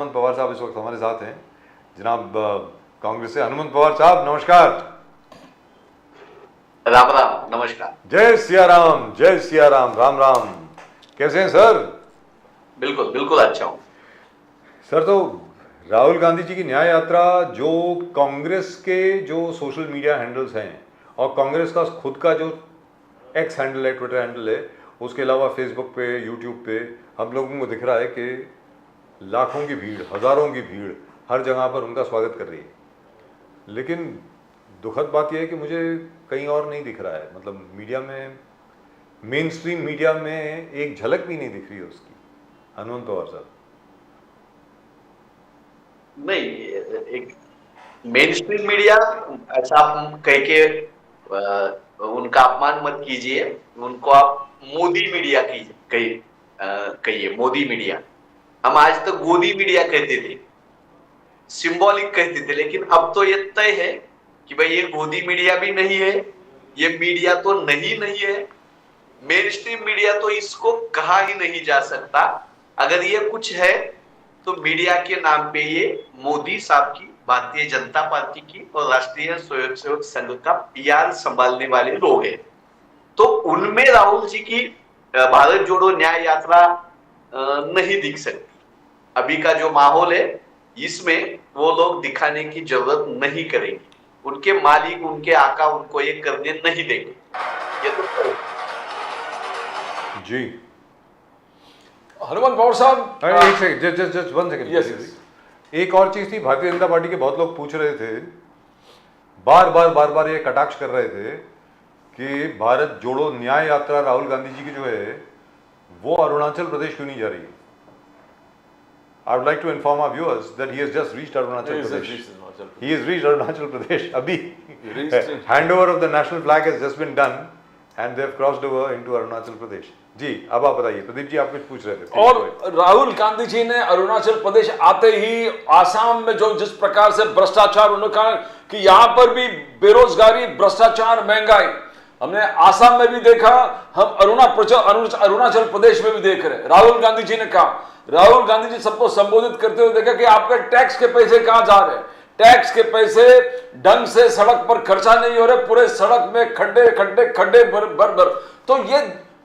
हनुमंत पवार साहब इस वक्त हमारे साथ हैं। जनाब कांग्रेस से हनुमंत पवार साहब, नमस्कार। राम राम, नमस्कार। जय सिया राम, जय सिया राम, राम राम। कैसे हैं सर? बिल्कुल बिल्कुल अच्छा हूं सर, तो राहुल गांधी जी की न्याय यात्रा, जो कांग्रेस के जो सोशल मीडिया हैंडल्स हैं और कांग्रेस का खुद का जो एक्स हैंडल है, ट्विटर हैंडल है, उसके अलावा फेसबुक पे, यूट्यूब पे हम लोगों को दिख रहा है कि लाखों की भीड़, हज़ारों की भीड़ हर जगह पर उनका स्वागत कर रही है। लेकिन दुखद बात यह है कि मुझे कहीं और नहीं दिख रहा है, मतलब मीडिया में, मेन स्ट्रीम मीडिया में एक झलक भी नहीं दिख रही है उसकी। हनुमंत पवार साहब, नहीं, एक मेन स्ट्रीम मीडिया, ऐसा आप कह के उनका अपमान मत कीजिए। उनको आप मोदी मीडिया कहिए, मोदी मीडिया। हम आज तक गोदी मीडिया कहते थे, सिंबॉलिक कहते थे, लेकिन अब तो ये तय है कि भाई ये गोदी मीडिया भी नहीं है, ये मीडिया तो नहीं है। मेन स्ट्रीम मीडिया तो इसको कहा ही नहीं जा सकता। अगर ये कुछ है तो मीडिया के नाम पे ये मोदी साहब की, भारतीय जनता पार्टी की और राष्ट्रीय स्वयंसेवक संघ का पीआर संभालने वाले लोग हैं। तो उनमें राहुल जी की भारत जोड़ो न्याय यात्रा नहीं दिख सकती। अभी का जो माहौल है, इसमें वो लोग दिखाने की जरूरत नहीं करेंगे। उनके मालिक, उनके आका उनको ये करने नहीं देंगे। ये तो जी हनुमंत पवार साहब, एक second, just one second. Yes, एक और चीज थी, भारतीय जनता पार्टी के बहुत लोग पूछ रहे थे, बार बार ये कटाक्ष कर रहे थे कि भारत जोड़ो न्याय यात्रा राहुल गांधी जी की जो है वो अरुणाचल प्रदेश क्यों नहीं जा रही है। I would like to inform our viewers that he has just reached Arunachal Pradesh. He has reached Arunachal Pradesh. Abhi, handover of the national flag has just been done and they have crossed over into Arunachal Pradesh. जी, अब आप बताइए। प्रदीप जी, आप कुछ पूछ रहे थे। और राहुल गांधी जी ने अरुणाचल प्रदेश आते ही आसाम में जो जिस प्रकार से भ्रष्टाचार, उन्होंने कहा कि यहाँ पर भी बेरोजगारी, भ्रष्टाचार, महंगाई हमने आसाम में भी देखा, हम अरुणाचल प्रदेश में भी देख रहे हैं। राहुल गांधी जी ने कहा, राहुल गांधी जी सबको संबोधित करते हुए देखा कि आपके टैक्स के पैसे कहां जा रहे हैं। टैक्स के पैसे ढंग से सड़क पर खर्चा नहीं हो रहे, पूरे सड़क में खड्डे भर। तो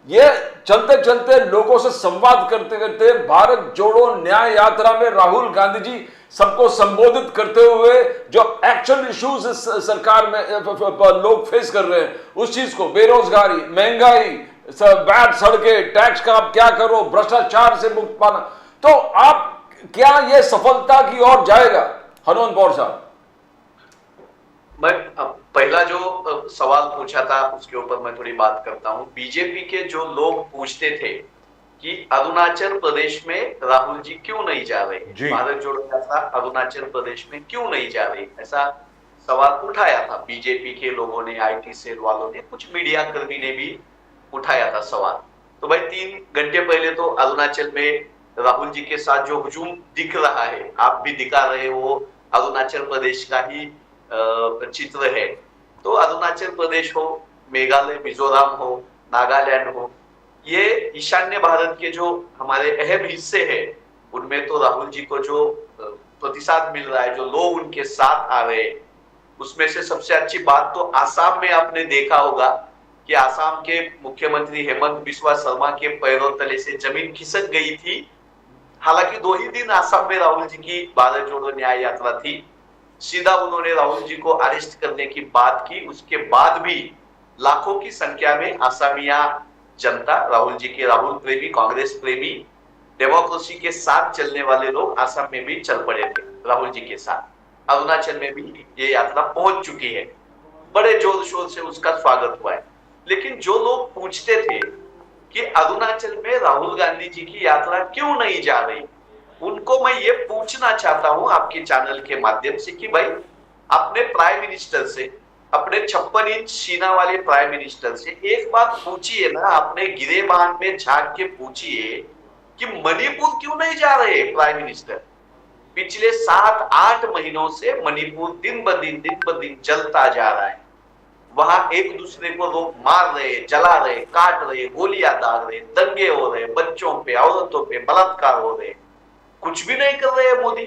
ये चलते चलते लोगों से संवाद करते करते भारत जोड़ो न्याय यात्रा में राहुल गांधी जी सबको संबोधित करते हुए जो एक्चुअल इश्यूज सरकार में लोग फेस कर रहे हैं, उस चीज को, बेरोजगारी, महंगाई, बैड सड़कें, टैक्स का आप क्या करो, भ्रष्टाचार से मुक्त पाना, तो आप क्या ये सफलता की ओर जाएगा हनुमंत पवार साहब? मैं पहला जो सवाल पूछा था उसके ऊपर मैं थोड़ी बात करता हूं। बीजेपी के जो लोग पूछते थे कि अरुणाचल प्रदेश में राहुल जी क्यों नहीं जा रहे, भारत जोड़ो यात्रा अरुणाचल प्रदेश में क्यों नहीं जा रही, ऐसा सवाल उठाया था बीजेपी के लोगों ने, आईटी सेल वालों ने, कुछ मीडिया कर्मी ने भी उठाया था सवाल। तो भाई 3 घंटे पहले तो अरुणाचल में राहुल जी के साथ जो हुजूम दिख रहा है, आप भी दिखा रहे हो, अरुणाचल प्रदेश का ही चित्र है। तो अरुणाचल प्रदेश हो, मेघालय, मिजोरम हो, नागालैंड हो, ये ईशान्य भारत के जो हमारे अहम हिस्से हैं, उनमें तो राहुल जी को जो प्रतिसाद मिल रहा है, जो लोग उनके साथ आ रहे हैं, उसमें से सबसे अच्छी बात तो आसाम में आपने देखा होगा कि आसाम के मुख्यमंत्री हेमंत बिस्वा शर्मा के पैरों तले से जमीन खिसक गई थी। हालांकि 2 ही दिन आसाम में राहुल जी की भारत जोड़ो न्याय यात्रा थी, सीधा उन्होंने राहुल जी को अरेस्ट करने की बात की। उसके बाद भी लाखों की संख्या में आसामिया जनता, राहुल जी के, राहुल प्रेमी, कांग्रेस प्रेमी, डेमोक्रेसी के साथ चलने वाले लोग आसाम में भी चल पड़े थे राहुल जी के साथ। अरुणाचल में भी ये यात्रा पहुंच चुकी है, बड़े जोर शोर से उसका स्वागत हुआ है। लेकिन जो लोग पूछते थे कि अरुणाचल में राहुल गांधी जी की यात्रा क्यों नहीं जा रही, उनको मैं ये पूछना चाहता हूं आपके चैनल के माध्यम से कि भाई अपने प्राइम मिनिस्टर से, अपने 56 इंच सीना वाले प्राइम मिनिस्टर से एक बात पूछिए ना, अपने गिरेबान में झांक के पूछिए कि मणिपुर क्यों नहीं जा रहे प्राइम मिनिस्टर। पिछले 7-8 महीनों से मणिपुर दिन ब दिन जलता जा रहा है। वहां एक दूसरे को लोग मार रहे, जला रहे, काट रहे, गोलियां दाग रहे, दंगे हो रहे, बच्चों पे, औरतों पे बलात्कार हो रहे। कुछ भी नहीं कर रहे हैं मोदी।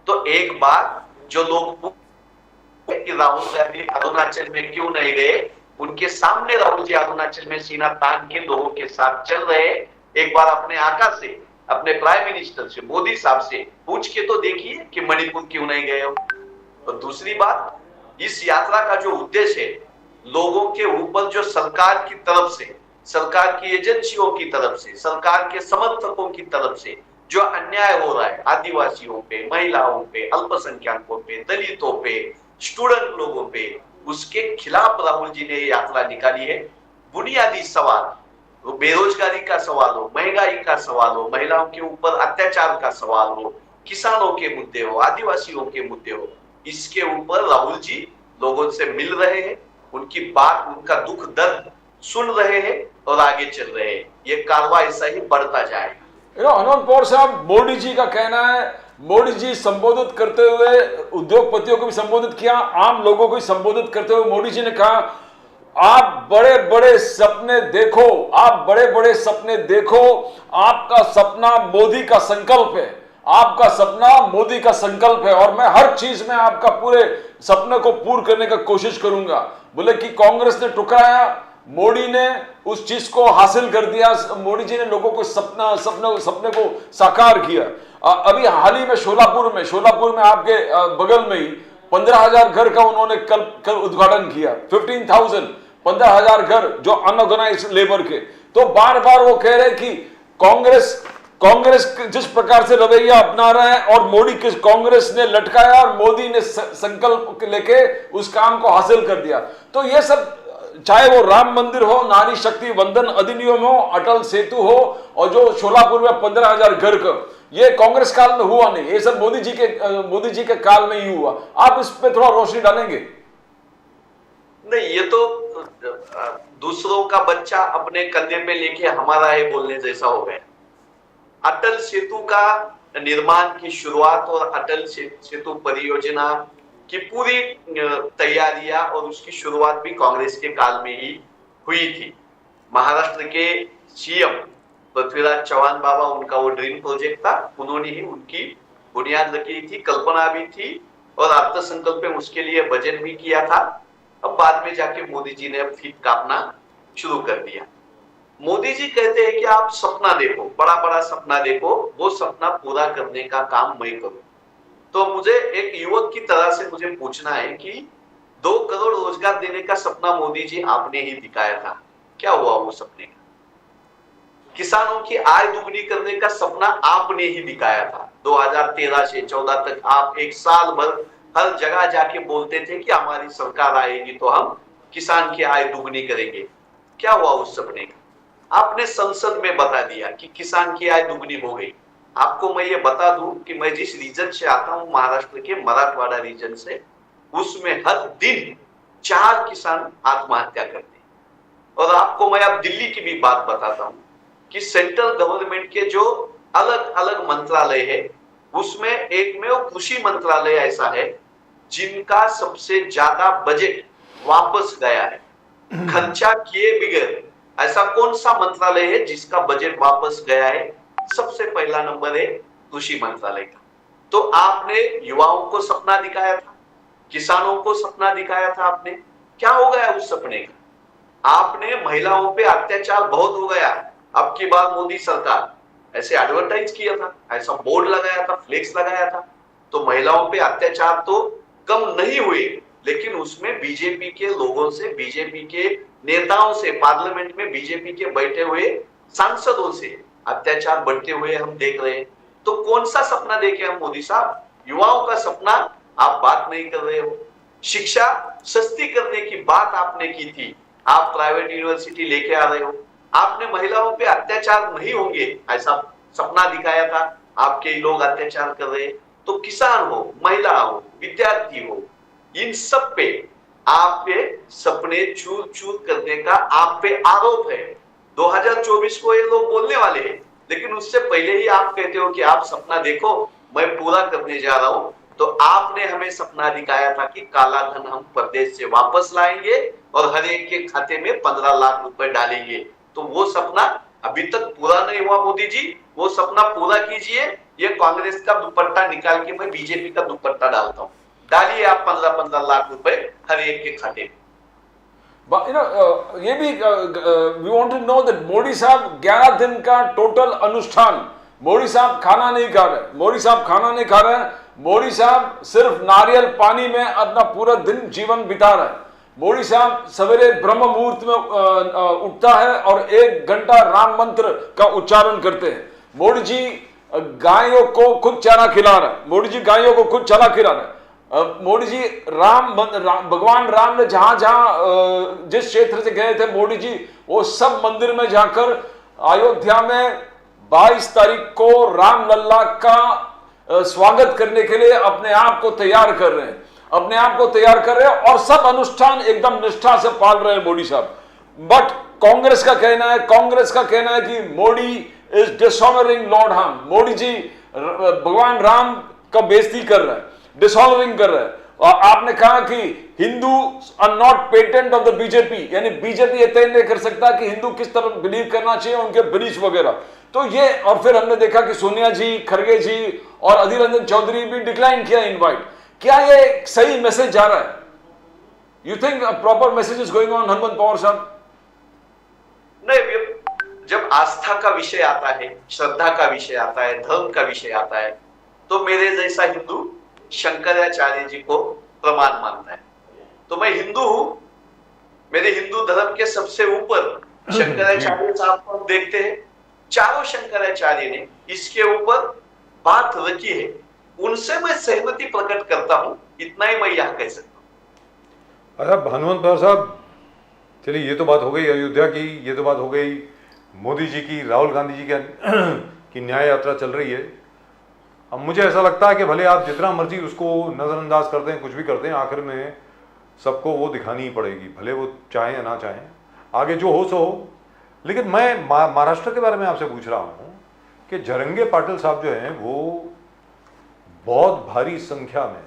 तो एक बार जो लोग कि राहुल गांधी अरुणाचल में क्यों नहीं गए, उनके सामने राहुल जी अरुणाचल में सीना तान के लोगों के साथ चल रहे। एक बार अपने आका से, अपने प्राइम मिनिस्टर से, मोदी साहब से पूछ के तो देखिए कि मणिपुर क्यों नहीं गए हो। और दूसरी बात, इस यात्रा का जो उद्देश्य है, लोगों के ऊपर जो सरकार की तरफ से, सरकार की एजेंसियों की तरफ से, सरकार के समर्थकों की तरफ से जो अन्याय हो रहा है आदिवासियों पे, महिलाओं पे, अल्पसंख्यकों पे, दलितों पे, स्टूडेंट लोगों पे, उसके खिलाफ राहुल जी ने यात्रा निकाली है। बुनियादी सवाल, वो बेरोजगारी का सवाल हो, महंगाई का सवाल हो, महिलाओं के ऊपर अत्याचार का सवाल हो, किसानों के मुद्दे हो, आदिवासियों के मुद्दे हो, इसके ऊपर राहुल जी लोगों से मिल रहे हैं, उनकी बात, उनका दुख दर्द सुन रहे हैं और आगे चल रहे हैं। ये कारवा ऐसा ही बढ़ता जाएगा। अनंत पवार साहब, मोदी जी का कहना है, मोदी जी संबोधित करते हुए उद्योगपतियों को भी संबोधित किया, आम लोगों को भी संबोधित करते हुए मोदी जी ने कहा, आप बड़े बड़े सपने देखो, आप बड़े बड़े सपने देखो, आपका सपना मोदी का संकल्प है, आपका सपना मोदी का संकल्प है और मैं हर चीज में आपका पूरे सपने को पूर्ण करने का कोशिश करूंगा। बोले कि कांग्रेस ने ठुकराया, मोदी ने उस चीज को हासिल कर दिया, मोदी जी ने लोगों को सपने को साकार किया। अभी हाल ही में शोलापुर में आपके बगल में ही 15,000 घर का उन्होंने कल उद्घाटन किया। 15,000 घर जो अनऑर्गेनाइज्ड लेबर के। तो बार बार वो कह रहे हैं कि कांग्रेस जिस प्रकार से रवैया अपना रहा है और मोदी किस कांग्रेस ने लटकाया और मोदी ने संकल्प लेके उस काम को हासिल कर दिया। तो ये सब, चाहे वो राम मंदिर हो, नारी शक्ति वंदन अधिनियम हो, अटल सेतु हो और जो शोलापुर में 15,000 घर का, ये कांग्रेस काल में हुआ नहीं, ये सब मोदी जी के काल में ही हुआ। आप इस पे थोड़ा रोशनी डालेंगे? नहीं, ये तो दूसरों का बच्चा अपने कंधे पे लेके हमारा है बोलने जैसा हो गया। अटल सेतु का निर्माण की शुरुआत और अटल सेतु परियोजना की पूरी तैयारियां और उसकी शुरुआत भी कांग्रेस के काल में ही हुई थी। महाराष्ट्र के सीएम पृथ्वीराज चौहान बाबा, उनका वो ड्रीम प्रोजेक्ट था, उन्होंने ही उनकी बुनियाद रखी थी, कल्पना भी थी और अर्थसंकल्प में उसके लिए बजट भी किया था। अब बाद में जाके मोदी जी ने फीत काटना शुरू कर दिया। मोदी जी कहते हैं कि आप सपना देखो, बड़ा बड़ा सपना देखो, वो सपना पूरा करने का काम मैं करूं। तो मुझे एक युवक की तरह से मुझे पूछना है कि 2 करोड़ रोजगार देने का सपना मोदी जी आपने ही दिखाया था, क्या हुआ वो सपने का? किसानों की आय दुगनी करने का सपना आपने ही दिखाया था। 2013 से 14 तक आप एक साल भर हर जगह जाके बोलते थे कि हमारी सरकार आएगी तो हम किसान की आय दुगनी करेंगे। क्या हुआ उस सपने का? आपने संसद में बता दिया कि किसान की आय दुगनी हो गई। आपको मैं ये बता दूं कि मैं जिस रीजन से आता हूं, महाराष्ट्र के मराठवाड़ा रीजन से, उसमें हर दिन 4 किसान आत्महत्या करते हैं। और आपको मैं अब दिल्ली की भी बात बताता हूं कि सेंट्रल गवर्नमेंट के जो अलग अलग मंत्रालय है, उसमें एक में वो कृषि मंत्रालय ऐसा है जिनका सबसे ज्यादा बजट वापस गया है, खर्चा किए बगैर। ऐसा कौन सा मंत्रालय है जिसका बजट वापस गया है? सबसे पहला नंबर है कृषि मंत्रालय का। तो आपने युवाओं को सपना दिखाया था, किसानों को सपना दिखाया था आपने, क्या हो गया उस सपने का? आपने महिलाओं पे अत्याचार बहुत हो गया, अब की बार मोदी सरकार ऐसे एडवर्टाइज किया था, ऐसा बोर्ड लगाया था, फ्लेक्स लगाया था, तो महिलाओं पे अत्याचार तो कम नहीं हुए, लेकिन उसमें बीजेपी के लोगों से, बीजेपी के नेताओं से, पार्लियामेंट में बीजेपी के बैठे हुए सांसदों से अत्याचार बढ़ते हुए हम देख रहे हैं। तो कौन सा सपना देखे हम मोदी साहब? युवाओं का सपना आप बात नहीं कर रहे हो। शिक्षा सस्ती करने की बात आपने की थी, आप प्राइवेट यूनिवर्सिटी लेके आ रहे हो। आपने महिलाओं पे अत्याचार नहीं होंगे ऐसा सपना दिखाया था, आपके लोग अत्याचार कर रहे। तो किसान हो, महिला हो, विद्यार्थी हो, इन सब पे आप पे सपने चूर चूर करने का आप पे आरोप है। 2024 को ये लोग बोलने वाले हैं, लेकिन उससे पहले ही आप कहते हो कि आप सपना देखो, मैं पूरा करने जा रहा हूं। तो आपने हमें सपना दिखाया था कि काला धन हम प्रदेश से वापस लाएंगे और हर एक के खाते में 15 लाख रुपए डालेंगे। तो वो सपना अभी तक पूरा नहीं हुआ मोदी जी, वो सपना पूरा कीजिए ये कांग्रेस का दुपट्टा निकाल के मैं बीजेपी का दुपट्टा डालता हूं, डालिए आप 15-15 लाख रुपए हर एक के खाते में। But ये भी we want to know that Modi साहब 11 दिन का टोटल अनुष्ठान, मोदी साहब खाना नहीं खा रहे, मोदी साहब खाना नहीं खा रहे हैं, मोदी साहब सिर्फ नारियल पानी में अपना पूरा दिन जीवन बिता रहे हैं। मोदी साहब सवेरे ब्रह्म मुहूर्त में उठता है और 1 घंटा राम मंत्र का उच्चारण करते हैं। मोदी जी गायों को खुद चारा खिला रहे हैं, मोदी जी गायों को खुद चारा खिला रहे हैं। मोदी जी भगवान राम ने जहां जहां जिस क्षेत्र से गए थे मोदी जी, वो सब मंदिर में जाकर अयोध्या में 22 तारीख को राम लल्ला का स्वागत करने के लिए अपने आप को तैयार कर रहे हैं, अपने आप को तैयार कर रहे हैं और सब अनुष्ठान एकदम निष्ठा से पाल रहे हैं मोदी साहब। बट कांग्रेस का कहना है कि मोदी इज डिसऑनरिंग लॉर्ड राम, मोदी जी भगवान राम का बेइज्जती कर रहे हैं, डिसऑनरिंग कर रहे हैं। और आपने कहा कि Hindu are not patent of the BJP, यानी बीजेपी ये तय नहीं कर सकता कि हिंदू किस तरह बिलीव करना चाहिए, उनके बिलीफ वगैरह। तो ये, और फिर हमने देखा कि सोनिया जी, खड़गे जी और अधीर रंजन चौधरी भी डिक्लाइन किया इनवाइट। क्या ये सही मैसेज जा रहा है? You think proper message is going on Hanumant Pawar साहब? नहीं, जब आस्था का विषय आता है, श्रद्धा का विषय आता है, धर्म का विषय आता है, तो मेरे जैसा हिंदू शंकराचार्य जी को प्रमाण मानता है। तो मैं हिंदू हूं, मेरे हिंदू धर्म के सबसे ऊपर शंकराचार्य साहब को हम देखते हैं। चारों शंकराचार्य ने इसके ऊपर बात रखी है, उनसे मैं सहमति प्रकट करता हूं, इतना ही मैं यहां कह सकता हूं। अच्छा हनुमंत पवार साहब, चलिए ये तो बात हो गई अयोध्या की, ये तो बात हो गई मोदी जी की, राहुल गांधी जी की न्याय यात्रा चल रही है। अब मुझे ऐसा लगता है कि भले आप जितना मर्जी उसको नज़रअंदाज कर दें, कुछ भी कर दें, आखिर में सबको वो दिखानी ही पड़ेगी, भले वो चाहें या ना चाहें, आगे जो हो सो हो। लेकिन मैं महाराष्ट्र के बारे में आपसे पूछ रहा हूँ कि जरंगे पाटिल साहब जो हैं वो बहुत भारी संख्या में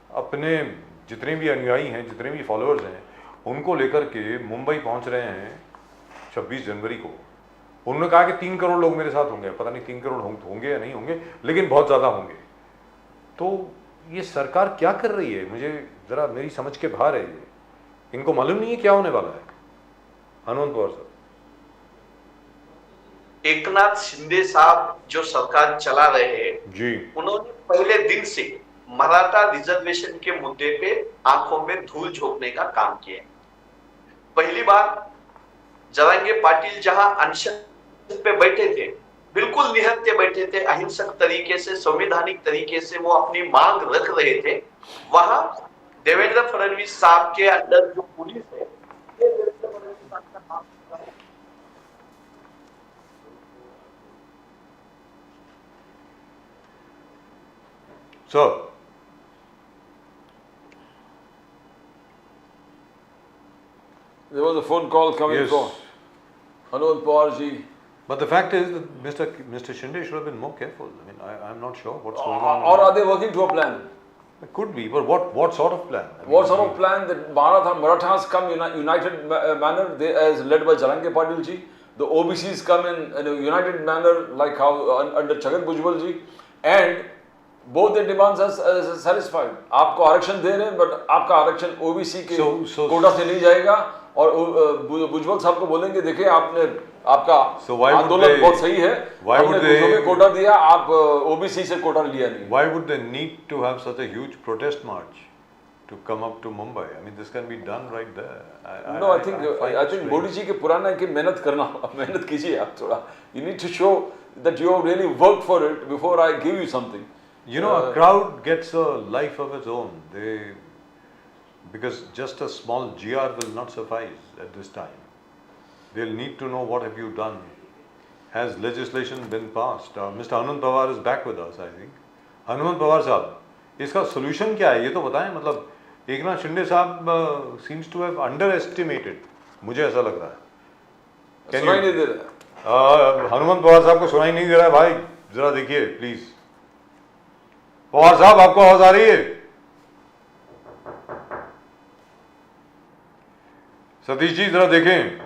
अपने जितने भी अनुयायी हैं, जितने भी फॉलोअर्स हैं, उनको लेकर के मुंबई पहुँच रहे हैं 26 जनवरी को। उन्होंने कहा कि 3 करोड़ लोग मेरे साथ होंगे, पता नहीं 3 करोड़ होंगे या नहीं होंगे, लेकिन बहुत ज़्यादा होंगे। तो ये सरकार क्या कर रही है? मुझे ज़रा मेरी समझ के बाहर है ये। इनको मालूम नहीं है क्या होने वाला है? हनुमंत पवार साहब, एकनाथ शिंदे साहब जो सरकार चला रहे हैं जी, उन्होंने पहले दिन से मराठा रिजर्वेशन के मुद्दे पे आंखों में धूल झोंकने का काम किया। पहली बार जरंगे पाटिल जहां अनशन पे बैठे थे, बिल्कुल निहत्थे बैठे थे, अहिंसक तरीके से, संवैधानिक तरीके से वो अपनी मांग रख रहे थे, वहां देवेंद्र फडणवीस साहब के अंडर जो पुलिस है, देवेंद्र फडणवीस साहब का काम कर रहा है। Sir There was a phone call coming Yes. from Hanood Pawar ji. but the fact is that Mr. Shinde should have been more careful. I mean, I'm not sure what's going on. Or are they working to a plan? It could be, but what sort of plan? I mean, What sort of plan that Marathas come in a united manner, they, as led by Jarange Patil ji. The OBCs come in a united manner, like how under Chagat Bhujbal ji, and both the demands are satisfied. आपको आरक्षण दे रहे हैं, but आपका आरक्षण OBC के कोटा से नहीं जाएगा, और भुजबल साहब को बोलेंगे देखिए आपने आपका आंदोलन बहुत सही है, हमने कोटा दिया, आप OBC से कोटा लिया नहीं। Why would they need to have such a huge protest march to come up to Mumbai? I mean, this can be done right there. No, I think Modi ji के पुराना की मेहनत करना, मेहनत कीजिए आप थोड़ा. You need to show that you have really worked for it before I give you something. You know, a crowd gets a life of its own. Because just a small GR will not suffice at this time. They'll need to know what have you done. Has legislation been passed? Mr. Hanood Pawar is back with us, I think. Hanood Pawar साहब, इसका solution क्या है? ये तो बताएं. मतलब एकनाथ शिंदे साहब seems to have underestimated. मुझे ऐसा लग रहा है. सुनाई नहीं दे रहा. हनुमंत पवार साहब को सुनाई नहीं दे रहा है भाई. जरा देखिए प्लीज. पवार साहब आपको आवाज आ रही है? सतीश जी जरा देखें,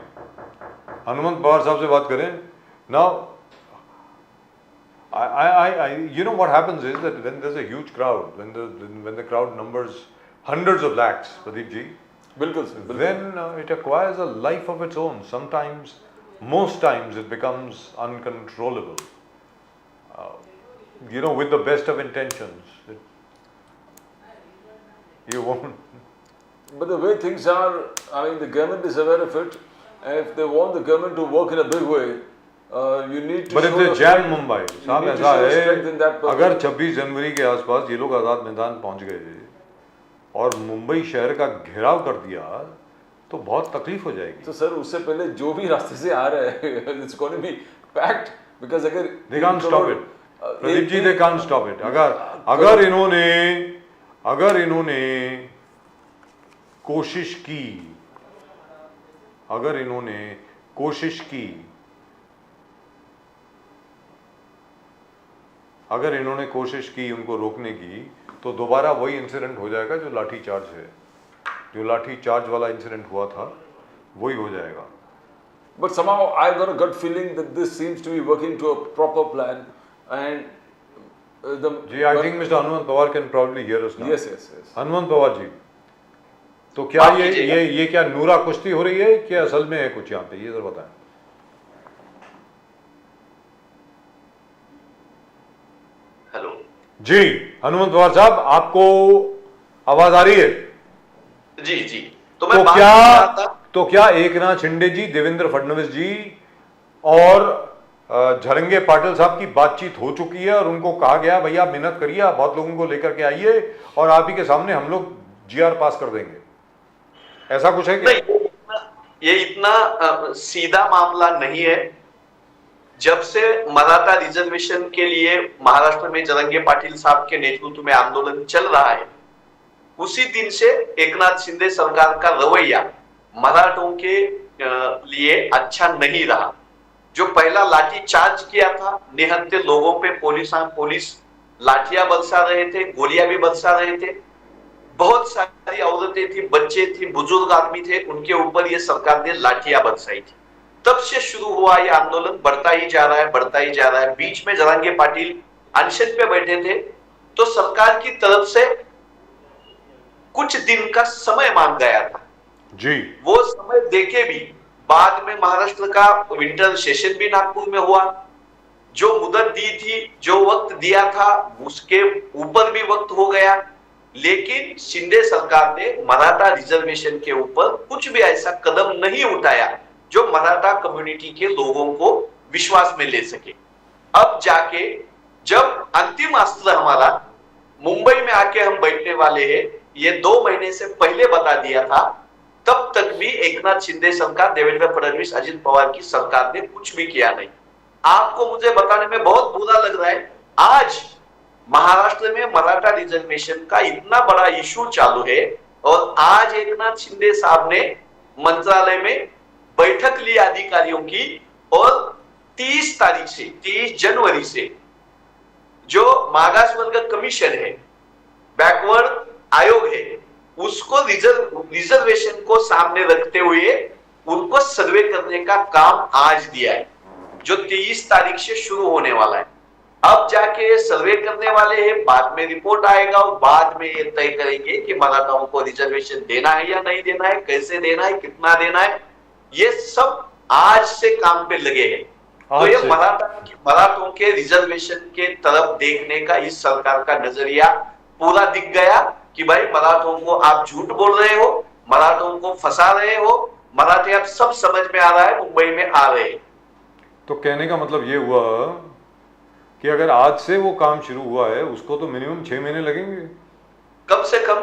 हनुमंत पवार साहब से बात करें. Now You know what happens is that when there's a huge crowd, when the crowd numbers hundreds of lakhs, Pradeep ji, बिल्कुल सर, बिल्कुल। then it acquires a life of its own. Sometimes, most times, it becomes uncontrollable. You know, with the best of intentions, you won't. But the way things are, I mean, the government is aware of it, and if they want the government to work in a big way, you need to But if show they the jam strength- Mumbai, you साहब need to ऐसा show है, strength in that purpose. अगर 26 जनवरी के आसपास ये लोग आज़ाद मैदान पहुंच गए और मुंबई शहर का घेराव कर दिया तो बहुत तकलीफ हो जाएगी. तो सर उससे पहले जो भी रास्ते से आ रहा है, it's going to be packed because अगर They can't stop it. Pradeep ji, they can't stop it. अगर इन्होंने कोशिश की उनको रोकने की, तो दोबारा वही इंसिडेंट हो जाएगा जो लाठी चार्ज है. जो लाठी चार्ज वाला इंसिडेंट हुआ था वही हो जाएगा. But somehow I got a gut feeling that this seems to be working to a proper plan, and ji, I think Mr. Hanuman Pawar can probably hear us now. Yes. Hanumant Pawar ji, तो क्या हाँ, ये क्या नूरा कुश्ती हो रही है कि असल में है कुछ यहाँ पे, ये जरा बताएं. हेलो जी, हनुमंत पवार साहब, आपको आवाज आ रही है? जी तो मैं बात कर रहा था। तो क्या एकनाथ शिंदे जी, देवेंद्र फडणवीस जी और झरंगे पाटिल साहब की बातचीत हो चुकी है और उनको कहा गया भैया मेहनत करिए, आप बहुत लोगों को लेकर के आइए और आप ही के सामने हम लोग जीआर पास कर देंगे, ऐसा कुछ है क्या? नहीं, ये इतना सीधा मामला नहीं है। जब से मराठा रिजर्वेशन के लिए महाराष्ट्र में झरंगे पाटिल साहब के नेतृत्व में आंदोलन चल रहा है, उसी दिन से एकनाथ शिंदे सरकार का रवैया मराठों के लिए अच्छा नहीं रहा। जो पहला लाठी चार्ज किया था, निहत्थे लोगों पे पुलिस लाठियां बरसा रहे थे, गोलियां भी बरसा रहे थे, बहुत सारी औरतें थी, बच्चे थे, बुजुर्ग आदमी थे, उनके ऊपर ये सरकार ने लाठियां बरसाई थी। तब से शुरू हुआ ये आंदोलन बढ़ता ही जा रहा है। बीच में झरंगे पाटिल अनशन पे बैठे थे, तो सरकार की तरफ से कुछ दिन का समय मांग गया था जी। वो समय देके भी बाद में महाराष्ट्र का विंटर सेशन भी नागपुर में हुआ। जो मुदत दी थी, जो वक्त दिया था, उसके ऊपर भी वक्त हो गया, लेकिन शिंदे सरकार ने मराठा रिजर्वेशन के ऊपर कुछ भी ऐसा कदम नहीं उठाया जो मराठा कम्युनिटी के लोगों को विश्वास में ले सके। अब जाके जब अंतिम अस्त्र हमारा मुंबई में आके हम बैठने वाले हैं, ये 2 महीने से पहले बता दिया था, तब तक भी एकनाथ शिंदे सरकार, देवेंद्र फडणवीस, अजित पवार की सरकार ने कुछ भी किया नहीं। आपको मुझे बताने में बहुत बुरा लग रहा है, आज महाराष्ट्र में मराठा रिजर्वेशन का इतना बड़ा इशू चालू है और आज एकनाथ शिंदे साहब ने मंत्रालय में बैठक ली अधिकारियों की और 30 जनवरी से जो मागास वर्ग कमीशन है, बैकवर्ड आयोग है, उसको रिजर्वेशन को सामने रखते हुए उनको सर्वे करने का काम आज दिया है, जो 23 तारीख से शुरू होने वाला है। अब जाके सर्वे करने वाले हैं, बाद में रिपोर्ट आएगा और बाद में ये तय करेंगे कि मराठाओं को रिजर्वेशन देना है या नहीं देना है, कैसे देना है, कितना देना है। ये सब आज से काम पे लगे हैं। तो ये मराठों के रिजर्वेशन के तरफ देखने का इस सरकार का नजरिया पूरा दिख गया कि भाई मराठों को आप झूठ बोल रहे हो, मराठों को फंसा रहे हो, मराठे अब सब समझ में आ रहा है, मुंबई में आ रहे हैं। तो कहने का मतलब ये हुआ कि अगर आज से वो काम शुरू हुआ है, उसको तो मिनिमम 6 महीने लगेंगे, कम से कम।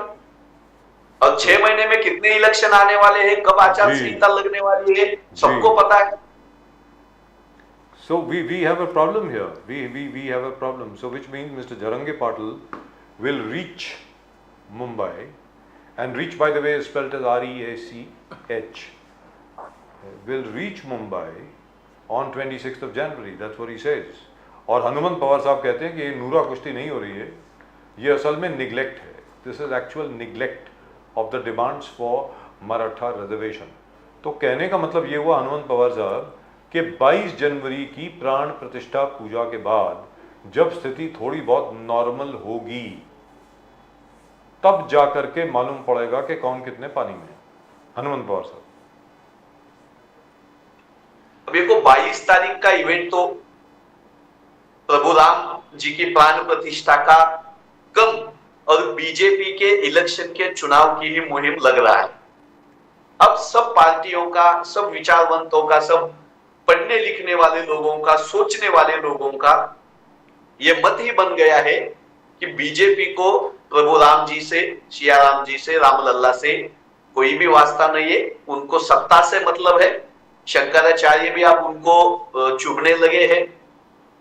और 6 महीने में कितने इलेक्शन आने वाले हैं, कब आचार संहिता लगने वाली है, सबको पता है। So we have a problem here. We have a problem. So which means Mr. Jarange Patil will reach Mumbai, and reach, by the way, is spelled as R-E-A-C-H, will reach Mumbai on 26th of January. That's what he says. और हनुमंत पवार साहब कहते हैं कि ये नूरा कुश्ती नहीं हो रही है, ये असल में निगलेक्ट है. This is actual neglect of the demands for Maratha reservation. तो कहने का मतलब ये हुआ हनुमंत पवार साहब कि 22 जनवरी की प्राण प्रतिष्ठा पूजा के बाद जब स्थिति थोड़ी बहुत नॉर्मल होगी तब जाकर के मालूम पड़ेगा कि कौन कितने पानी में है। हनुमंत पवार साहब, अभी को 22 तारीख का इवेंट तो प्रभु राम जी की प्राण प्रतिष्ठा का कम और बीजेपी के इलेक्शन के चुनाव की ही मुहिम लग रहा है। अब सब पार्टियों का, सब विचारवंतों का, सब पढ़ने लिखने वाले लोगों का, सोचने वाले लोगों का ये मत ही बन गया है कि बीजेपी को प्रभु राम जी से, सिया राम जी से, रामलल्ला से कोई भी वास्ता नहीं है। उनको सत्ता से मतलब है। शंकराचार्य भी अब उनको चुभने लगे हैं,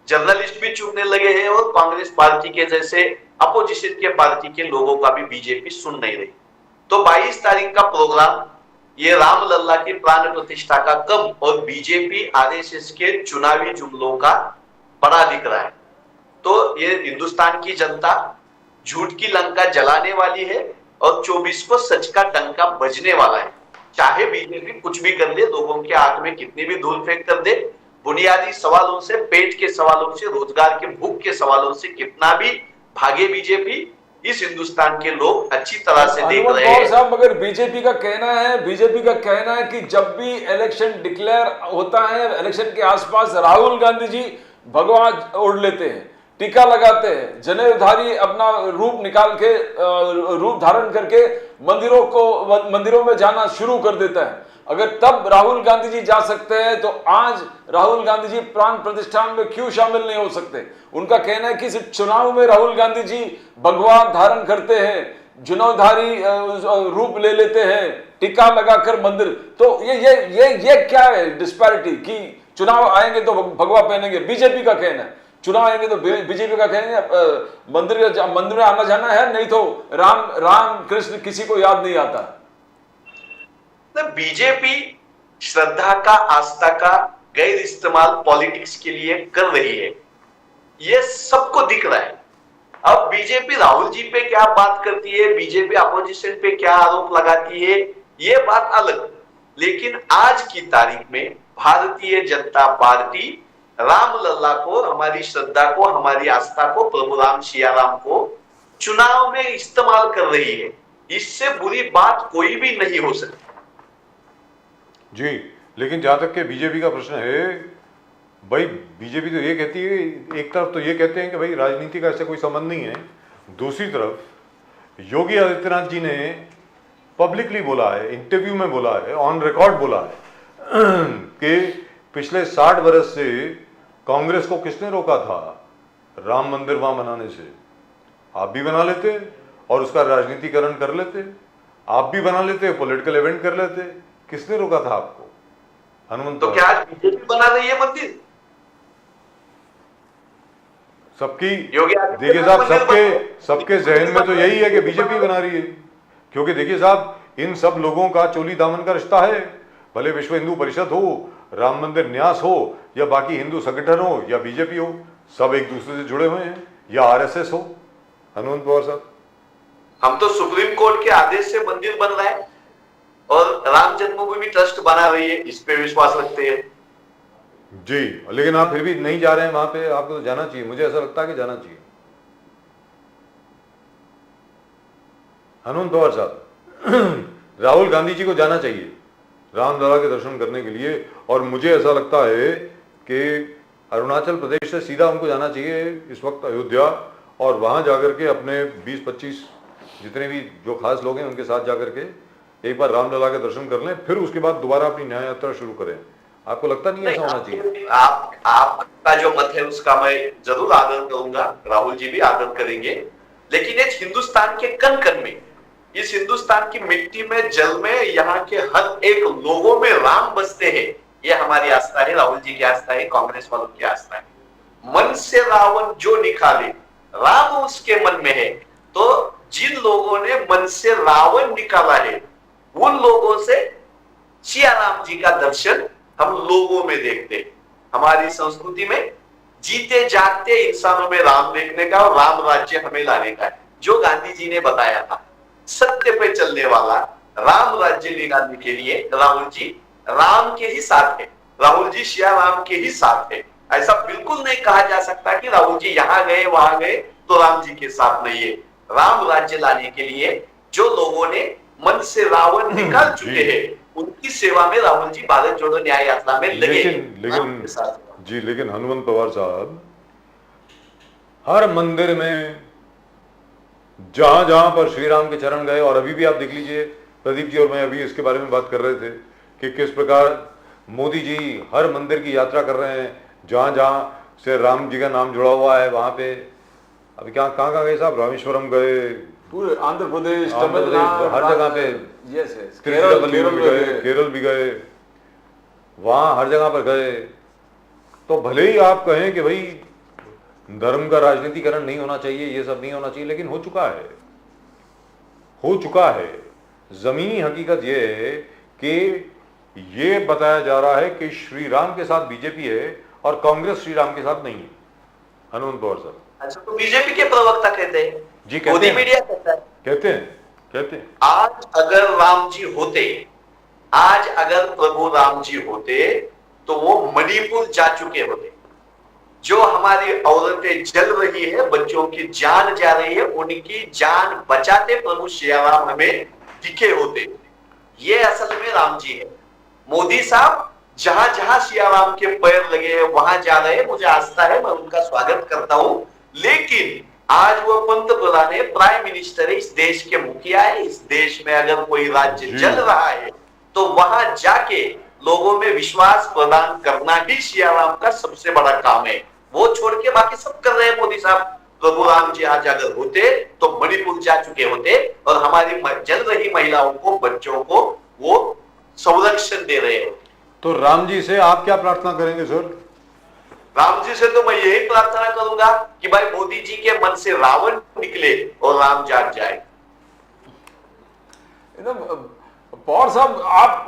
जर्नलिस्ट भी चुभने लगे हैं और कांग्रेस पार्टी के जैसे अपोजिशन के पार्टी के लोगों का भी बीजेपी सुन नहीं रही। तो 22 तारीख का प्रोग्राम ये रामलल्ला की प्राण प्रतिष्ठा का कम और बीजेपी आरएसएस के चुनावी जुमलों का बड़ा दिख रहा है। तो ये हिंदुस्तान की जनता झूठ की लंका जलाने वाली है और 24 को सच का डंका बजने वाला है। चाहे बीजेपी कुछ भी कर ले, लोगों के आंख में कितनी भी धूल फेंक कर दे, बुनियादी सवालों से, पेट के सवालों से, रोजगार के भूख के सवालों से कितना भी भागे बीजेपी, इस हिंदुस्तान के लोग अच्छी तरह से देख रहे हैं। साहब, मगर बीजेपी का कहना है कि जब भी इलेक्शन डिक्लेयर होता है, इलेक्शन के आसपास राहुल गांधी जी भगवा ओढ़ लेते हैं, टीका लगाते हैं, जनेऊधारी अपना रूप निकाल के, रूप धारण करके मंदिरों में जाना शुरू कर देता है। अगर तब राहुल गांधी जी जा सकते हैं तो आज राहुल गांधी जी प्राण प्रतिष्ठान में क्यों शामिल नहीं हो सकते? उनका कहना है कि इस चुनाव में राहुल गांधी जी भगवा धारण करते हैं, जनेऊधारी रूप ले लेते हैं, टीका लगाकर मंदिर, तो ये क्या है डिस्पैरिटी कि चुनाव आएंगे तो भगवा पहनेंगे? बीजेपी का कहना है चुनाव आएंगे तो बीजेपी का कहना मंदिर में आना जाना है, नहीं तो राम कृष्ण किसी को याद नहीं आता। बीजेपी श्रद्धा का, आस्था का गैर इस्तेमाल पॉलिटिक्स के लिए कर रही है, ये सबको दिख रहा है। अब बीजेपी राहुल जी पे क्या बात करती है, बीजेपी अपोजिशन पे क्या आरोप लगाती है, ये बात अलग। लेकिन आज की तारीख में भारतीय जनता पार्टी रामलल्ला को, हमारी श्रद्धा को, हमारी आस्था को, प्रभु राम सिया राम को चुनाव में इस्तेमाल कर रही है। इससे बुरी बात कोई भी नहीं हो सकती जी। लेकिन जहां तक के बीजेपी का प्रश्न है, भाई बीजेपी तो ये कहती है, एक तरफ तो ये कहते हैं कि भाई राजनीति का ऐसे कोई संबंध नहीं है, दूसरी तरफ योगी आदित्यनाथ जी ने पब्लिकली बोला है, इंटरव्यू में बोला है, ऑन रिकॉर्ड बोला है कि पिछले 60 वर्ष से कांग्रेस को किसने रोका था राम मंदिर वहां बनाने से? आप भी बना लेते और उसका राजनीतिकरण कर लेते, आप भी बना लेते, पॉलिटिकल इवेंट कर लेते। किसने रोका था आपको? हनुमंत। तो क्या आज बीजेपी बना रही है मंदिर? सबकी देखिए साहब, सबके जहन में तो यही है कि बीजेपी बना रही है, क्योंकि देखिए साहब, इन सब लोगों का चोली दामन का रिश्ता है। भले विश्व हिंदू परिषद हो, राम मंदिर न्यास हो, या बाकी हिंदू संगठन हो, या बीजेपी हो, सब एक दूसरे से जुड़े हुए हैं, या आरएसएस हो। हनुमंत पवार साहब, हम तो सुप्रीम कोर्ट के आदेश से मंदिर बन रहा है और राम जन्मभूमि ट्रस्ट बना रही है, इस पे विश्वास रखते हैं जी। लेकिन आप फिर भी नहीं जा रहे हैं वहां पे, आपको तो जाना चाहिए, मुझे ऐसा लगता है कि जाना चाहिए। हनुमंत पवार साहब, राहुल गांधी जी को जाना चाहिए रामलला के दर्शन करने के लिए, और मुझे ऐसा लगता है कि अरुणाचल प्रदेश से सीधा उनको जाना चाहिए इस वक्त अयोध्या, और वहां जाकर के अपने 20-25 जितने भी जो खास लोग हैं उनके साथ जाकर के एक बार रामलला के दर्शन कर लें, फिर उसके बाद दोबारा अपनी न्याय यात्रा शुरू करें। आपको लगता नहीं ऐसा होना चाहिए? आपका जो मत है उसका मैं जरूर आदर करूंगा, राहुल जी भी आदर करेंगे, लेकिन इस हिंदुस्तान के कण कण में, इस हिंदुस्तान की मिट्टी में, जल में, यहाँ के हर एक लोगों में राम बसते हैं। ये हमारी आस्था है, राहुल जी की आस्था है, कांग्रेस वालों की आस्था है। मन से रावण जो निकाले राम उसके मन में है। तो जिन लोगों ने मन से रावण निकाला है उन लोगों से सिया राम जी का दर्शन हम लोगों में देखते हैं। हमारी संस्कृति में जीते जागते इंसानों में राम देखने का और राम राज्य हमें लाने का है, जो गांधी जी ने बताया था। सत्य पे चलने वाला राम राज्य निकालने के लिए राहुल जी राम के ही साथ है, राहुल जी सिया राम के ही साथ है। ऐसा बिल्कुल नहीं कहा जा सकता कि राहुल जी यहाँ गए वहां गए तो राम जी के साथ नहीं है। राम राज्य लाने के लिए जो लोगों ने मन से रावण निकाल चुके हैं, उनकी सेवा में राहुल जी भारत जोड़ो न्याय यात्रा में लगे लेकिन जी, लेकिन हनुमंत पवार साहब, हर मंदिर में जहां जहां पर श्री राम के चरण गए, और अभी भी आप देख लीजिए, प्रदीप जी और मैं अभी इसके बारे में बात कर रहे थे कि किस प्रकार मोदी जी हर मंदिर की यात्रा कर रहे हैं, जहां जहां से राम जी का नाम जुड़ा हुआ है वहां पे। अभी कहाँ कहाँ गए साहब? रामेश्वरम गए, पूरे आंध्र प्रदेश, हर जगह पे, यस केरल भी गए, वहां हर जगह पर गए। तो भले ही आप कहें कि भाई धर्म का राजनीतिकरण नहीं होना चाहिए, ये सब नहीं होना चाहिए, लेकिन हो चुका है। जमीनी हकीकत ये है कि ये बताया जा रहा है कि श्री राम के साथ बीजेपी है और कांग्रेस श्री राम के साथ नहीं है। हनुमंत पवार साहब, अच्छा, तो बीजेपी के प्रवक्ता कहते हैं जी, मोदी मीडिया कहता है, कहते हैं आज अगर राम जी होते, आज अगर प्रभु राम जी होते तो वो मणिपुर जा चुके होते। जो हमारी औरतें जल रही है, बच्चों की जान जा रही है, उनकी जान बचाते प्रभु श्री राम हमें दिखे होते। ये असल में राम जी है। मोदी साहब जहां जहां श्री राम के पैर लगे हैं वहां जा रहे हैं, मुझे आस्था है, मैं उनका स्वागत करता हूं। लेकिन आज वो पंत प्रधान है, प्राइम मिनिस्टर है, इस देश के मुखिया है। इस देश में अगर कोई राज्य जल रहा है तो वहां जाके लोगों में विश्वास प्रदान करना ही श्री राम का सबसे बड़ा काम है। वो छोड़ के बाकी सब कर रहे हैं मोदी साहब। प्रभु राम जी आज अगर होते तो मणिपुर जा चुके होते और हमारी जल रही महिलाओं को, बच्चों को वो संरक्षण दे रहे हैं। तो राम जी से आप क्या प्रार्थना करेंगे सर? राम जी से तो मैं यही प्रार्थना करूंगा कि भाई मोदी जी के मन से रावण निकले और राम जाग जाए। पवार साहब, आप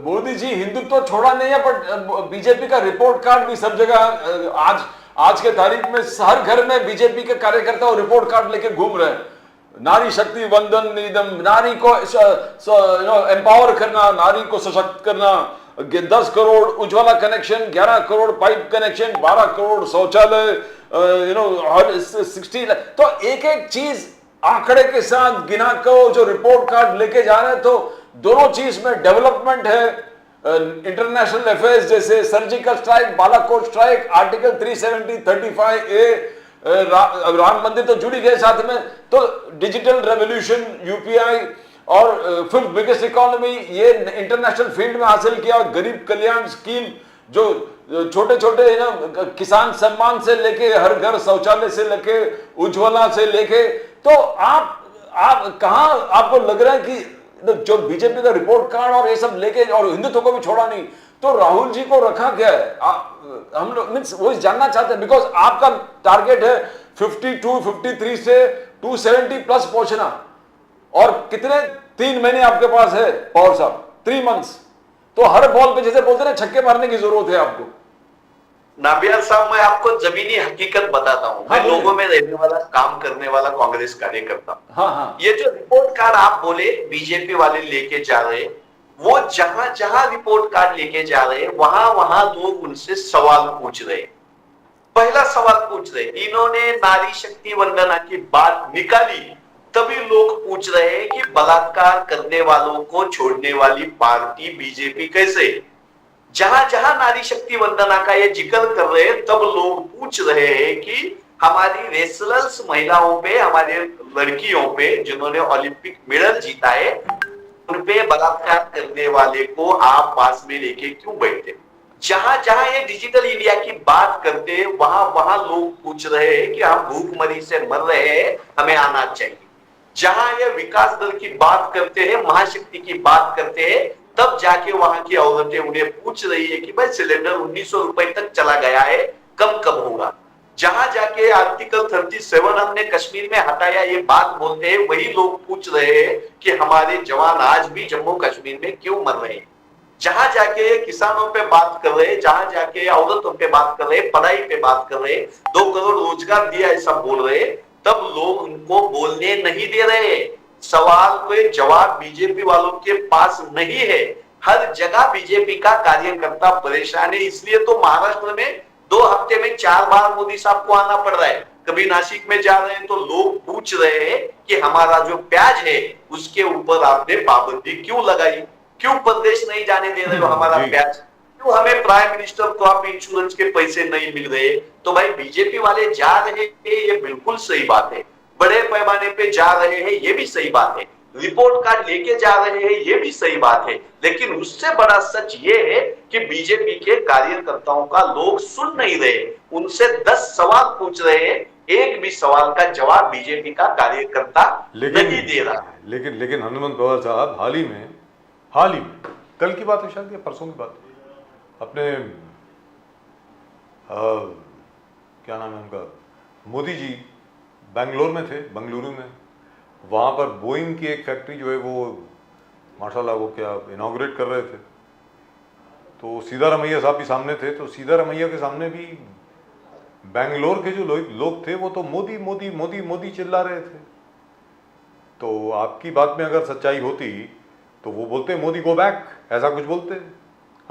मोदी जी हिंदुत्व तो छोड़ा नहीं है, बट बीजेपी का रिपोर्ट कार्ड भी सब जगह आज के तारीख में हर घर में बीजेपी के कार्यकर्ता और रिपोर्ट कार्ड लेके घूम रहे हैं। नारी शक्ति वंदन निधम, नारी को एम्पावर करना, नारी को सशक्त करना, 10 crore Ujjwala connection, 11 crore pipe connection, 12 crore शौचालय, 60 तो एक एक चीज आंकड़े के साथ गिना को जो रिपोर्ट कार्ड लेके जा रहे हैं। तो दोनों चीज में डेवलपमेंट है, इंटरनेशनल अफेयर्स जैसे surgical strike, Balakot strike, article 370, 35A, Ram मंदिर तो जुड़ी गए साथ में। तो डिजिटल रेवोल्यूशन, यूपीआई और फिफ्थ बिगेस्ट इकोनॉमी, ये इंटरनेशनल फील्ड में हासिल किया। गरीब कल्याण स्कीम जो छोटे छोटे किसान सम्मान से लेके हर घर शौचालय से लेके उज्ज्वला से लेके, तो आप कहां आपको लग रहा है कि जो बीजेपी का रिपोर्ट कार्ड और ये सब लेके और हिंदुत्व को भी छोड़ा नहीं, तो राहुल जी को रखा क्या है? हम लोग मीन्स वो जानना चाहते हैं, बिकॉज आपका टारगेट है 52, 53 से 270 प्लस पहुंचना, और कितने 3 महीने आपके पास है पवार साहब, 3 मंथ्स। तो हर बॉल पे जैसे बोलते हैं छक्के मारने की जरूरत है आपको। नाबियार साहब, मैं आपको जमीनी हकीकत बताता हूँ। मैं लोगों में रहने वाला, काम करने वाला कांग्रेस कार्यकर्ता। हाँ। ये जो रिपोर्ट कार्ड आप बोले बीजेपी वाले लेके जा रहे, वो जहां जहां रिपोर्ट कार्ड लेके जा रहे वहां वहां लोग उनसे सवाल पूछ रहे। पहला सवाल पूछ रहे, इन्होंने नारी शक्ति वंदना की बात निकाली, तभी लोग पूछ रहे हैं कि बलात्कार करने वालों को छोड़ने वाली पार्टी बीजेपी कैसे? जहां जहां नारी शक्ति वंदना का ये जिक्र कर रहे हैं, तब लोग पूछ रहे हैं कि हमारी रेसलर्स महिलाओं पे, हमारे लड़कियों पे, जिन्होंने ओलंपिक मेडल जीता है, उन पे बलात्कार करने वाले को आप पास में लेके क्यों बैठते? जहां जहां ये डिजिटल इंडिया की बात करते हैं, वहां वहां लोग पूछ रहे हैं कि हम भूखमरी से मर रहे हैं, हमें आना चाहिए। जहां ये विकास दल की बात करते हैं, महाशक्ति की बात करते हैं, तब जाके वहां की औरतें उन्हें पूछ रही है कि भाई सिलेंडर 1900 रुपए तक चला गया है, कब कब होगा? जहां जाके आर्टिकल 37 हमने कश्मीर में हटाया, ये बात बोलते हैं, वही लोग पूछ रहे हैं कि हमारे जवान आज भी जम्मू कश्मीर में क्यों मर रहे हैं। जहां जाके किसानों पे बात कर रहे, जहां जाके औरतों पे बात कर रहे, पढ़ाई पे बात कर रहे, 2 करोड़ रोजगार दिया ऐसा बोल रहे, तब लोग उनको बोलने नहीं दे रहे। सवाल पे जवाब बीजेपी वालों के पास नहीं है। हर जगह बीजेपी का कार्यकर्ता परेशान है। इसलिए तो महाराष्ट्र में 2 हफ्ते में 4 बार मोदी साहब को आना पड़ रहा है। कभी नासिक में जा रहे हैं तो लोग पूछ रहे हैं कि हमारा जो प्याज है उसके ऊपर आपने पाबंदी क्यों लगाई, क्यों प्रदेश नहीं जाने दे रहे हो हमारा जी। प्याज, क्यों हमें प्राइम मिनिस्टर क्रॉप इंश्योरेंस के पैसे नहीं मिल रहे। तो भाई बीजेपी वाले जा रहे हैं, ये बिल्कुल सही बात है, बड़े पैमाने पे जा रहे हैं, ये भी सही बात है, रिपोर्ट कार्ड लेके जा रहे हैं, ये भी सही बात है, लेकिन उससे बड़ा सच ये है कि बीजेपी के कार्यकर्ताओं का लोग सुन नहीं रहे, उनसे 10 सवाल पूछ रहे हैं, एक भी सवाल का जवाब बीजेपी का कार्यकर्ता नहीं दे रहा। लेकिन हनुमंत पवार साहब हाल ही में कल की बात है शायद या परसों की बात, अपने क्या नाम है उनका, मोदी जी बेंगलोर में थे, बंगलुरु में, वहाँ पर बोइंग की एक फैक्ट्री जो है वो माशाल्लाह वो क्या इनॉग्रेट कर रहे थे, तो सीधारमैया साहब भी सामने थे, तो सीधारमैया के सामने भी बेंगलोर के जो लोग थे वो तो मोदी मोदी मोदी मोदी चिल्ला रहे थे। तो आपकी बात में अगर सच्चाई होती तो वो बोलते मोदी गो बैक, ऐसा कुछ बोलते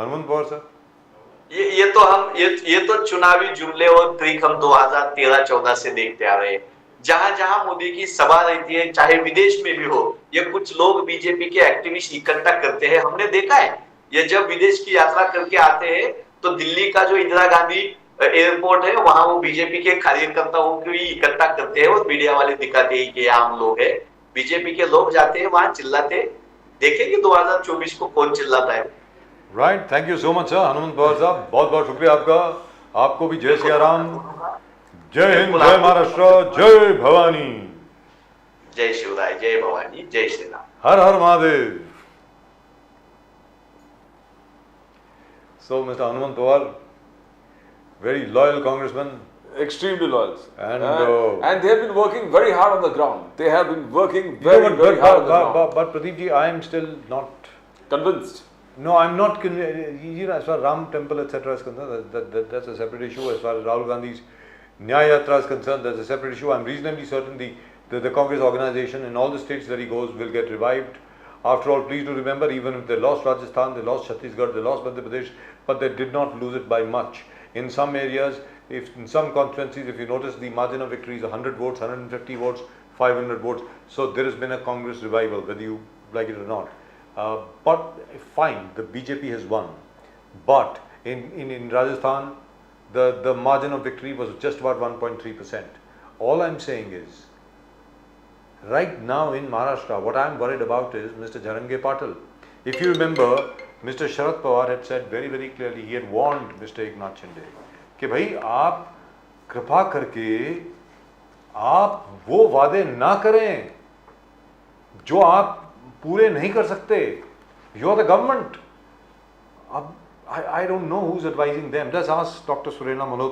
हनुमंत पवार साहब। ये तो चुनावी जुमले और ट्रिक हम 2013-14 से देखते आ रहे हैं। जहां जहां मोदी की सभा रहती है, चाहे विदेश में भी हो, ये कुछ लोग बीजेपी के एक्टिविस्ट इकट्ठा करते हैं, हमने देखा है। ये जब विदेश की यात्रा करके आते हैं तो दिल्ली का जो इंदिरा गांधी एयरपोर्ट है वहां वो बीजेपी के कार्यकर्ताओं को ही इकट्ठा करते हैं और मीडिया वाले दिखाते हैं कि आम लोग है, बीजेपी के लोग जाते हैं वहां चिल्लाते। देखेंगे 2024 को कौन चिल्लाता है। Right, thank you so much sir Hanumant Pawar साहब, बहुत बहुत शुक्रिया आपका। आपको भी जय सिया राम, जय हिंद, जय महाराष्ट्र, जय भवानी, जय शिवराय, जय भवानी, जय श्री राम, हर हर Mahadev. So Mr. Hanuman Pawar, very loyal congressman. Extremely loyal. And they have been working very hard on the ground. They have been working You know very, what, very hard on the ground. but Pradeep ji, I am still not Convinced. No, I'm not convinced. You know, as far as Ram Temple, etc. is concerned, that's a separate issue. As far as Rahul Gandhi's Nyaya Yatra is concerned, that's a separate issue. I'm reasonably certain the Congress organization in all the states that he goes will get revived. After all, please do remember, even if they lost Rajasthan, they lost Chhattisgarh, they lost Madhya Pradesh, but they did not lose it by much. In some areas, in some constituencies, if you notice, the margin of victory is 100 votes, 150 votes, 500 votes. So there has been a Congress revival, whether you like it or not. But fine, the BJP has won. But in Rajasthan, the margin of victory was just about 1.3%. All I'm saying is, right now in Maharashtra, what I'm worried about is Mr. Jarange Patil. If you remember, Mr. Sharad Pawar had said very, very clearly, he had warned Mr. Eknath Shinde कि भाई आप कृपा करके आप वो वादे ना करें जो आप पूरे नहीं कर सकते. You are the government. अब I don't know who's advising them. Just ask Dr. Surena Malhotra.